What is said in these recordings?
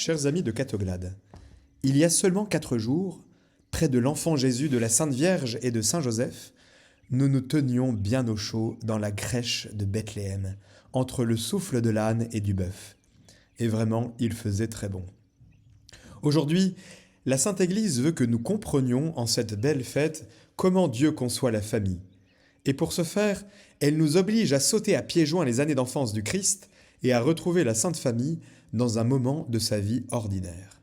Chers amis de Catoglade, il y a seulement 4 jours, près de l'enfant Jésus de la Sainte Vierge et de Saint Joseph, nous nous tenions bien au chaud dans la crèche de Bethléem, entre le souffle de l'âne et du bœuf. Et vraiment, il faisait très bon. Aujourd'hui, la Sainte Église veut que nous comprenions en cette belle fête comment Dieu conçoit la famille. Et pour ce faire, elle nous oblige à sauter à pieds joints les années d'enfance du Christ et à retrouver la Sainte Famille dans un moment de sa vie ordinaire.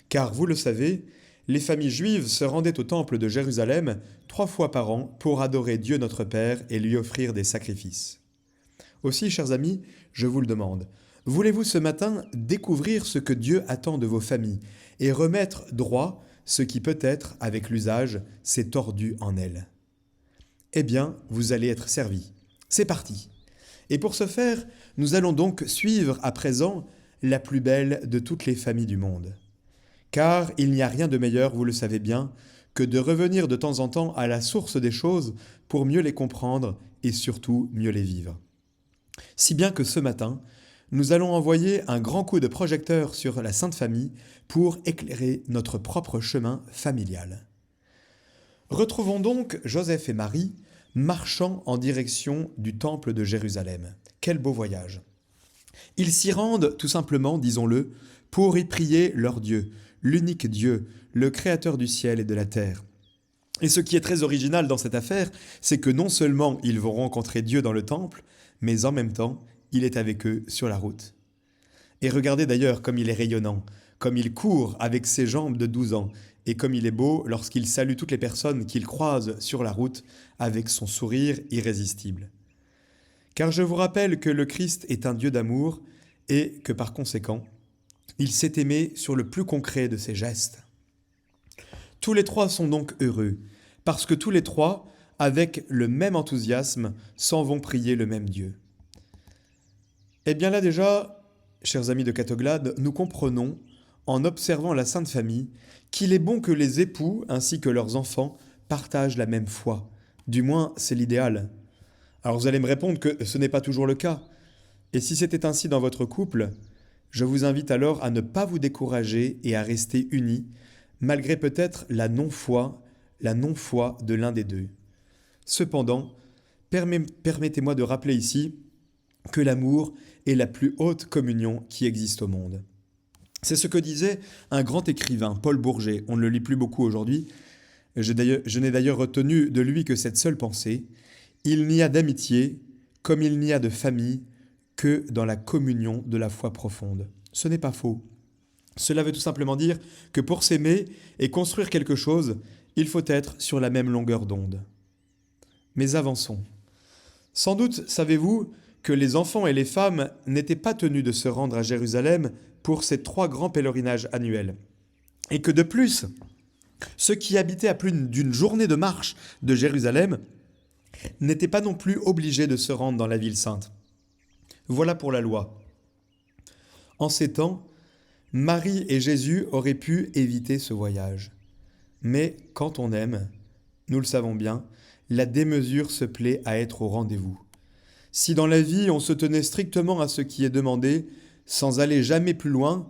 Car vous le savez, les familles juives se rendaient au temple de Jérusalem 3 fois par an pour adorer Dieu notre Père et lui offrir des sacrifices. Aussi, chers amis, je vous le demande, voulez-vous ce matin découvrir ce que Dieu attend de vos familles et remettre droit ce qui peut-être, avec l'usage, s'est tordu en elles? Eh bien, vous allez être servis. C'est parti. Et pour ce faire, nous allons donc suivre à présent la plus belle de toutes les familles du monde. Car il n'y a rien de meilleur, vous le savez bien, que de revenir de temps en temps à la source des choses pour mieux les comprendre et surtout mieux les vivre. Si bien que ce matin, nous allons envoyer un grand coup de projecteur sur la Sainte Famille pour éclairer notre propre chemin familial. Retrouvons donc Joseph et Marie marchant en direction du temple de Jérusalem. Quel beau voyage! Ils s'y rendent tout simplement, disons-le, pour y prier leur Dieu, l'unique Dieu, le Créateur du ciel et de la terre. Et ce qui est très original dans cette affaire, c'est que non seulement ils vont rencontrer Dieu dans le temple, mais en même temps, il est avec eux sur la route. Et regardez d'ailleurs comme il est rayonnant, comme il court avec ses jambes de 12 ans, et comme il est beau lorsqu'il salue toutes les personnes qu'il croise sur la route avec son sourire irrésistible. Car je vous rappelle que le Christ est un Dieu d'amour et que par conséquent, il s'est aimé sur le plus concret de ses gestes. Tous les 3 sont donc heureux, parce que tous les 3, avec le même enthousiasme, s'en vont prier le même Dieu. Eh bien là déjà, chers amis de Catoglade, nous comprenons, en observant la Sainte Famille, qu'il est bon que les époux ainsi que leurs enfants partagent la même foi. Du moins, c'est l'idéal. Alors vous allez me répondre que ce n'est pas toujours le cas. Et si c'était ainsi dans votre couple, je vous invite alors à ne pas vous décourager et à rester unis, malgré peut-être la non-foi de l'un des deux. Cependant, permettez-moi de rappeler ici que l'amour est la plus haute communion qui existe au monde. C'est ce que disait un grand écrivain, Paul Bourget. On ne le lit plus beaucoup aujourd'hui. Je n'ai d'ailleurs retenu de lui que cette seule pensée. Il n'y a d'amitié, comme il n'y a de famille, que dans la communion de la foi profonde. Ce n'est pas faux. Cela veut tout simplement dire que pour s'aimer et construire quelque chose, il faut être sur la même longueur d'onde. Mais avançons. Sans doute savez-vous que les enfants et les femmes n'étaient pas tenus de se rendre à Jérusalem pour ces 3 grands pèlerinages annuels. Et que de plus, ceux qui habitaient à plus d'une journée de marche de Jérusalem n'étaient pas non plus obligés de se rendre dans la ville sainte. Voilà pour la loi. En ces temps, Marie et Jésus auraient pu éviter ce voyage. Mais quand on aime, nous le savons bien, la démesure se plaît à être au rendez-vous. Si dans la vie on se tenait strictement à ce qui est demandé, sans aller jamais plus loin,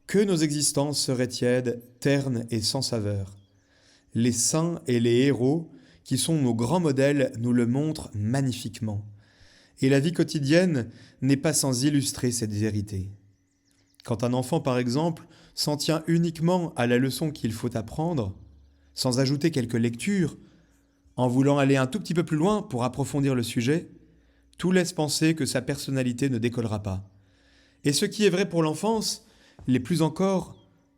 que nos existences seraient tièdes, ternes et sans saveur. Les saints et les héros, qui sont nos grands modèles, nous le montrent magnifiquement. Et la vie quotidienne n'est pas sans illustrer cette vérité. Quand un enfant, par exemple, s'en tient uniquement à la leçon qu'il faut apprendre, sans ajouter quelques lectures, en voulant aller un tout petit peu plus loin pour approfondir le sujet, tout laisse penser que sa personnalité ne décollera pas. Et ce qui est vrai pour l'enfance, l'est plus encore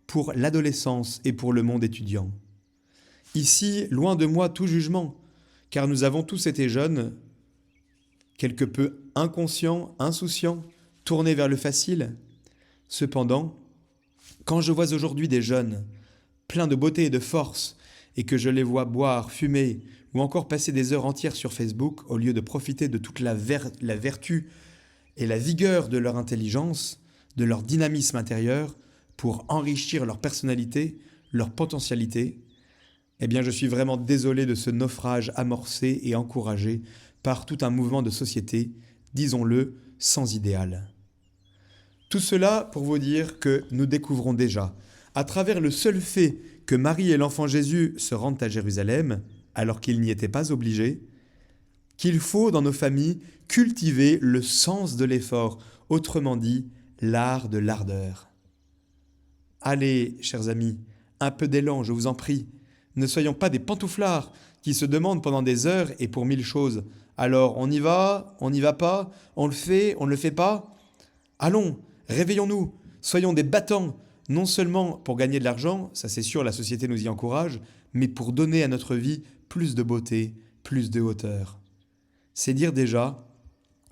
pour l'adolescence et pour le monde étudiant. Ici, loin de moi tout jugement, car nous avons tous été jeunes, quelque peu inconscients, insouciants, tournés vers le facile. Cependant, quand je vois aujourd'hui des jeunes, pleins de beauté et de force, et que je les vois boire, fumer, ou encore passer des heures entières sur Facebook, au lieu de profiter de toute la vertu et la vigueur de leur intelligence, de leur dynamisme intérieur, pour enrichir leur personnalité, leur potentialité, eh bien je suis vraiment désolé de ce naufrage amorcé et encouragé par tout un mouvement de société, disons-le, sans idéal. Tout cela pour vous dire que nous découvrons déjà, à travers le seul fait que Marie et l'enfant Jésus se rendent à Jérusalem, alors qu'ils n'y étaient pas obligés, qu'il faut dans nos familles cultiver le sens de l'effort, autrement dit, l'art de l'ardeur. Allez, chers amis, un peu d'élan, je vous en prie. Ne soyons pas des pantouflards qui se demandent pendant des heures et pour 1000 choses. Alors, on y va pas, on ne le fait pas. Allons, réveillons-nous, soyons des battants, non seulement pour gagner de l'argent, ça c'est sûr, la société nous y encourage, mais pour donner à notre vie plus de beauté, plus de hauteur. C'est dire déjà,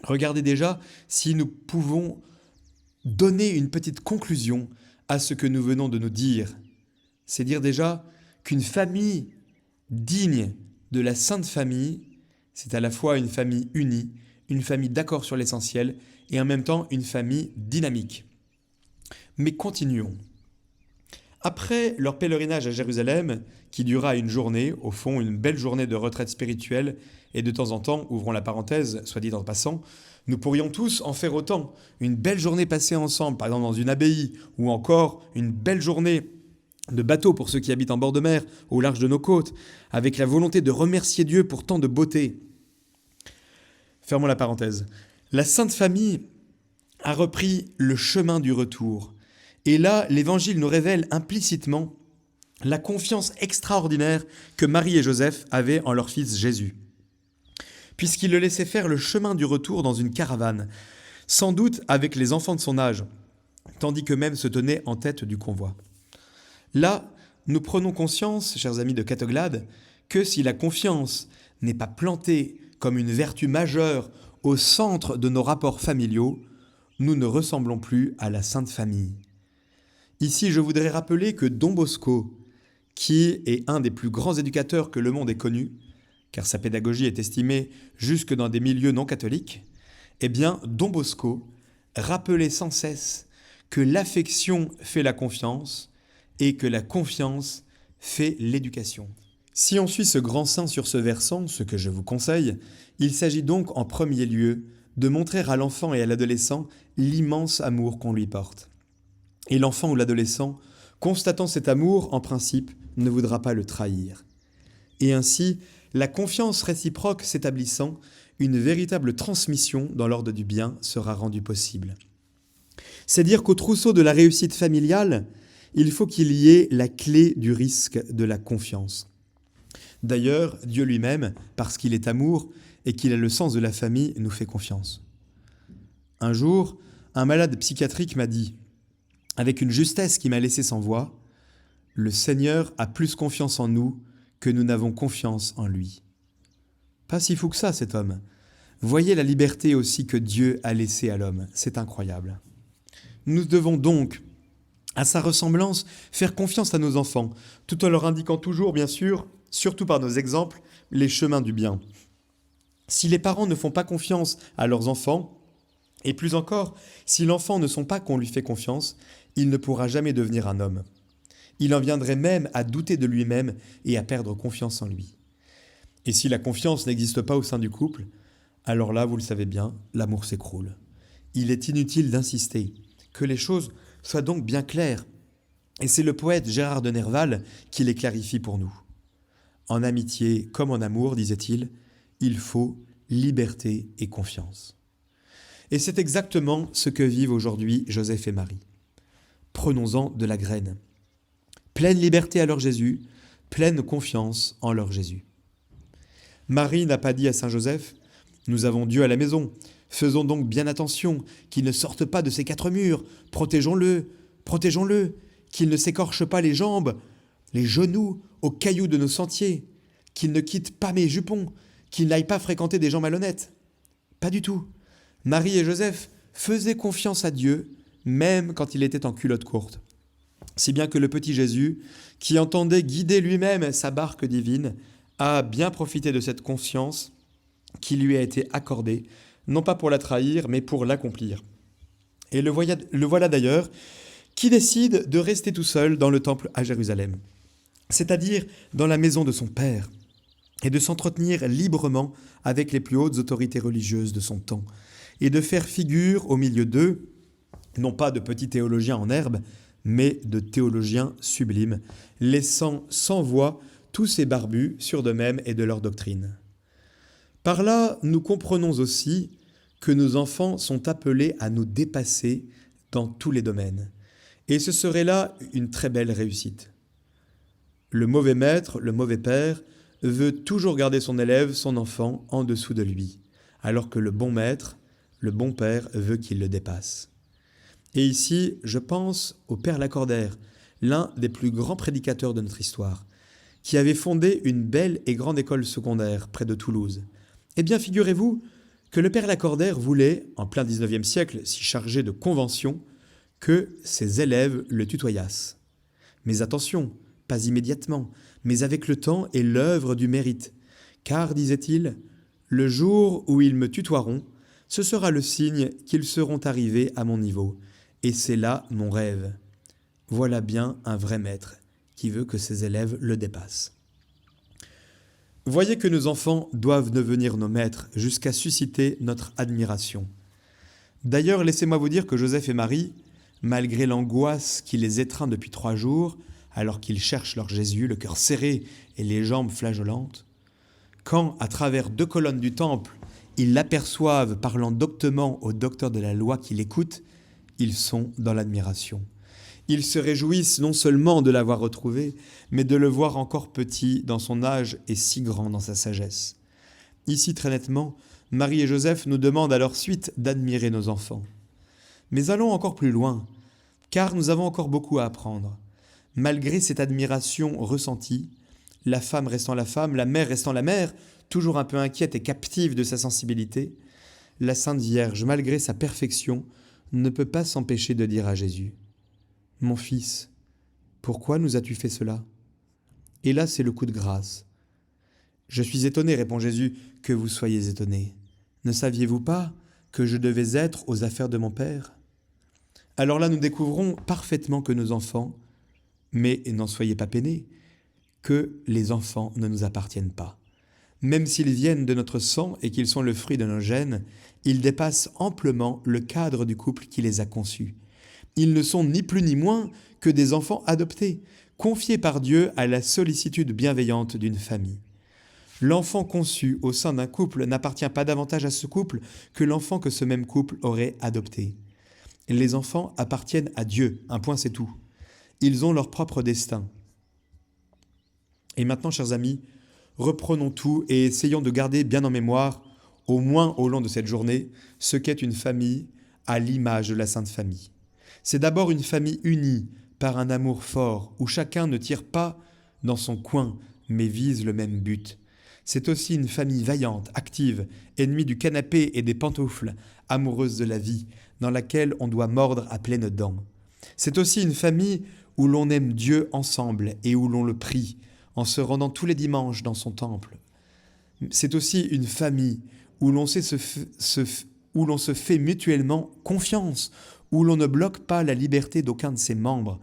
regardez déjà si nous pouvons donner une petite conclusion à ce que nous venons de nous dire. C'est dire déjà qu'une famille digne de la Sainte Famille, c'est à la fois une famille unie, une famille d'accord sur l'essentiel et en même temps une famille dynamique. Mais continuons. Après leur pèlerinage à Jérusalem, qui dura une journée, au fond une belle journée de retraite spirituelle, et de temps en temps, ouvrons la parenthèse, soit dit en passant, nous pourrions tous en faire autant. Une belle journée passée ensemble, par exemple dans une abbaye, ou encore une belle journée de bateau pour ceux qui habitent en bord de mer, au large de nos côtes, avec la volonté de remercier Dieu pour tant de beauté. Fermons la parenthèse. La Sainte Famille a repris le chemin du retour. Et là, l'Évangile nous révèle implicitement la confiance extraordinaire que Marie et Joseph avaient en leur fils Jésus, puisqu'ils le laissaient faire le chemin du retour dans une caravane, sans doute avec les enfants de son âge, tandis qu'eux-mêmes se tenaient en tête du convoi. Là, nous prenons conscience, chers amis de Catoglade, que si la confiance n'est pas plantée comme une vertu majeure au centre de nos rapports familiaux, nous ne ressemblons plus à la Sainte Famille. Ici, je voudrais rappeler que Don Bosco, qui est un des plus grands éducateurs que le monde ait connu, car sa pédagogie est estimée jusque dans des milieux non catholiques, eh bien, Don Bosco rappelait sans cesse que l'affection fait la confiance et que la confiance fait l'éducation. Si on suit ce grand saint sur ce versant, ce que je vous conseille, il s'agit donc en premier lieu de montrer à l'enfant et à l'adolescent l'immense amour qu'on lui porte. Et l'enfant ou l'adolescent, constatant cet amour, en principe, ne voudra pas le trahir. Et ainsi, la confiance réciproque s'établissant, une véritable transmission dans l'ordre du bien sera rendue possible. C'est dire qu'au trousseau de la réussite familiale, il faut qu'il y ait la clé du risque de la confiance. D'ailleurs, Dieu lui-même, parce qu'il est amour et qu'il a le sens de la famille, nous fait confiance. Un jour, un malade psychiatrique m'a dit, avec une justesse qui m'a laissé sans voix, « Le Seigneur a plus confiance en nous que nous n'avons confiance en lui. » Pas si fou que ça, cet homme. Voyez la liberté aussi que Dieu a laissée à l'homme. C'est incroyable. Nous devons donc, à sa ressemblance, faire confiance à nos enfants, tout en leur indiquant toujours, bien sûr, surtout par nos exemples, les chemins du bien. Si les parents ne font pas confiance à leurs enfants, et plus encore, si l'enfant ne sent pas qu'on lui fait confiance, il ne pourra jamais devenir un homme. Il en viendrait même à douter de lui-même et à perdre confiance en lui. Et si la confiance n'existe pas au sein du couple, alors là, vous le savez bien, l'amour s'écroule. Il est inutile d'insister, que les choses soient donc bien claires. Et c'est le poète Gérard de Nerval qui les clarifie pour nous. En amitié comme en amour, disait-il, il faut liberté et confiance. Et c'est exactement ce que vivent aujourd'hui Joseph et Marie. Prenons-en de la graine. Pleine liberté à leur Jésus, pleine confiance en leur Jésus. Marie n'a pas dit à Saint Joseph, « Nous avons Dieu à la maison, faisons donc bien attention qu'il ne sorte pas de ces 4 murs, protégeons-le, qu'il ne s'écorche pas les jambes, les genoux aux cailloux de nos sentiers, qu'il ne quitte pas mes jupons, qu'il n'aille pas fréquenter des gens malhonnêtes. » Pas du tout. Marie et Joseph faisaient confiance à Dieu, même quand il était en culotte courte. Si bien que le petit Jésus, qui entendait guider lui-même sa barque divine, a bien profité de cette confiance qui lui a été accordée, non pas pour la trahir, mais pour l'accomplir. Et le voilà d'ailleurs, qui décide de rester tout seul dans le temple à Jérusalem, c'est-à-dire dans la maison de son Père, et de s'entretenir librement avec les plus hautes autorités religieuses de son temps, et de faire figure au milieu d'eux non pas de petits théologiens en herbe, mais de théologiens sublimes, laissant sans voix tous ces barbus sûrs d'eux-mêmes et de leur doctrine. Par là, nous comprenons aussi que nos enfants sont appelés à nous dépasser dans tous les domaines. Et ce serait là une très belle réussite. Le mauvais maître, le mauvais père, veut toujours garder son élève, son enfant, en dessous de lui, alors que le bon maître, le bon père, veut qu'il le dépasse. Et ici, je pense au père Lacordaire, l'un des plus grands prédicateurs de notre histoire, qui avait fondé une belle et grande école secondaire près de Toulouse. Eh bien, figurez-vous que le père Lacordaire voulait, en plein 19e siècle, si chargé de conventions, que ses élèves le tutoyassent. Mais attention, pas immédiatement, mais avec le temps et l'œuvre du mérite. Car, disait-il, le jour où ils me tutoieront, ce sera le signe qu'ils seront arrivés à mon niveau. Et c'est là mon rêve. Voilà bien un vrai maître qui veut que ses élèves le dépassent. Voyez que nos enfants doivent devenir nos maîtres jusqu'à susciter notre admiration. D'ailleurs, laissez-moi vous dire que Joseph et Marie, malgré l'angoisse qui les étreint depuis 3 jours, alors qu'ils cherchent leur Jésus, le cœur serré et les jambes flageolantes, quand, à travers 2 colonnes du temple, ils l'aperçoivent parlant doctement au docteur de la loi qui l'écoute, ils sont dans l'admiration. Ils se réjouissent non seulement de l'avoir retrouvé, mais de le voir encore petit dans son âge et si grand dans sa sagesse. Ici, très nettement, Marie et Joseph nous demandent à leur suite d'admirer nos enfants. Mais allons encore plus loin, car nous avons encore beaucoup à apprendre. Malgré cette admiration ressentie, la femme restant la femme, la mère restant la mère, toujours un peu inquiète et captive de sa sensibilité, la Sainte Vierge, malgré sa perfection, ne peut pas s'empêcher de dire à Jésus : « Mon fils, pourquoi nous as-tu fait cela ?» Et là, c'est le coup de grâce. « Je suis étonné, répond Jésus, que vous soyez étonné. Ne saviez-vous pas que je devais être aux affaires de mon Père ?» Alors là, nous découvrons parfaitement que nos enfants, mais n'en soyez pas peinés, que les enfants ne nous appartiennent pas. Même s'ils viennent de notre sang et qu'ils sont le fruit de nos gènes, ils dépassent amplement le cadre du couple qui les a conçus. Ils ne sont ni plus ni moins que des enfants adoptés, confiés par Dieu à la sollicitude bienveillante d'une famille. L'enfant conçu au sein d'un couple n'appartient pas davantage à ce couple que l'enfant que ce même couple aurait adopté. Les enfants appartiennent à Dieu, un point c'est tout. Ils ont leur propre destin. Et maintenant, chers amis, reprenons tout et essayons de garder bien en mémoire, au moins au long de cette journée, ce qu'est une famille à l'image de la Sainte Famille. C'est d'abord une famille unie par un amour fort, où chacun ne tire pas dans son coin, mais vise le même but. C'est aussi une famille vaillante, active, ennemie du canapé et des pantoufles, amoureuse de la vie, dans laquelle on doit mordre à pleines dents. C'est aussi une famille où l'on aime Dieu ensemble et où l'on le prie, en se rendant tous les dimanches dans son temple. C'est aussi une famille où l'on se fait mutuellement confiance, où l'on ne bloque pas la liberté d'aucun de ses membres.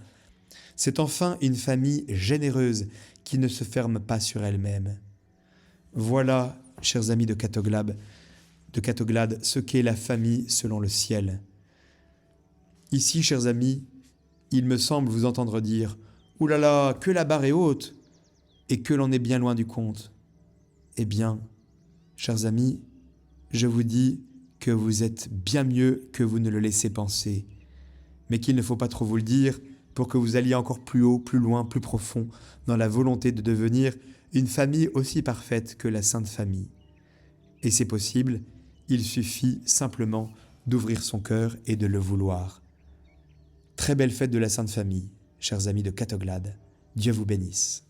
C'est enfin une famille généreuse qui ne se ferme pas sur elle-même. Voilà, chers amis de Catoglade, ce qu'est la famille selon le ciel. Ici, chers amis, il me semble vous entendre dire « Ouh là là, que la barre est haute !» et que l'on est bien loin du compte. Eh bien, chers amis, je vous dis que vous êtes bien mieux que vous ne le laissez penser, mais qu'il ne faut pas trop vous le dire pour que vous alliez encore plus haut, plus loin, plus profond dans la volonté de devenir une famille aussi parfaite que la Sainte Famille. Et c'est possible, il suffit simplement d'ouvrir son cœur et de le vouloir. Très belle fête de la Sainte Famille, chers amis de Catoglade. Dieu vous bénisse.